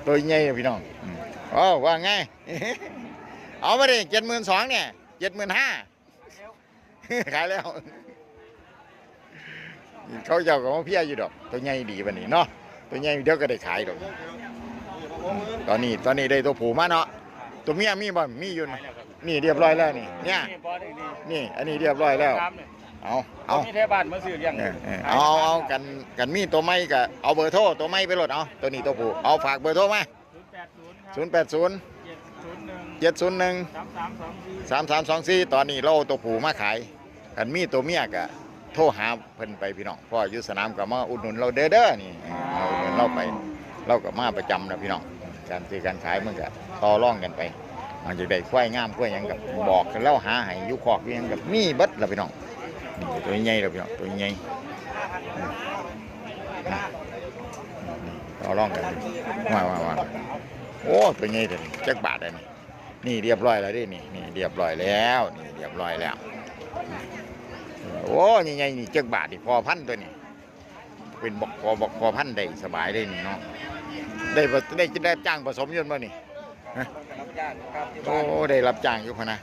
ตัวใหญ่พี่น้องอ๋อว่าไง เอามาดิ72,000เนี่ย75,000ขายแล้วเขาเจ้าก็มาเพี้ยอยู่ดอกตัวใหญ่ดีวันนี้เนาะตัวใหญ่เดี๋ยวก็ได้ขายดอกตอนนี้ได้ตัวผูมาเนาะตัวเมียมีบ่มีอยู่นี่เรียบร้อยแล้วนี่เนี่ยนี่อันนี้เรียบร้อยแล้วเอามีเทบ้านมาซื้อเลี้ยงเอากันมีตัวไม้กับเอาเบอร์โทรตัวไม้ไปโหลดเอาตัวนี้ตัวผูเอาฝากเบอร์โทรมา080 701 3324ตอนนี้เราตัวผูมาขายกันมีตัวเมียกะโทรหาเพิ่นไปพี่น้องพ่ออยู่สนามก็มาอุดหนุนเราเด้อนี่เอาอุดหนุนเราไปเราก็มาประจำนะพี่น้องการซื้อการขายมันก็ต่อรองกันไปมันจะได้ควายงามควายหยังกับบอกกันแล้วหาให้ยุคอกยังกับมีเบิดละพี่น้องนี่ตัวใหญ่ละพี่น้องตัวใหญ่ต่อรองกันว่าโอ้ตัวใหญ่ตัวนี้จักบาทเลยนี่เรียบร้อยแล้วดินี่เรียบร้อยแล้วนี่เรียบร้อยแล้วโอ้ใหญ่ๆนี่จักบาทนี่พอพันตัวนี้เป็นบอกพอพันได้สบายเลยนี่เนาะได้จ้างผสมยนต์บ่นี่โอ้ได้รับจ้างอยู่พะนะ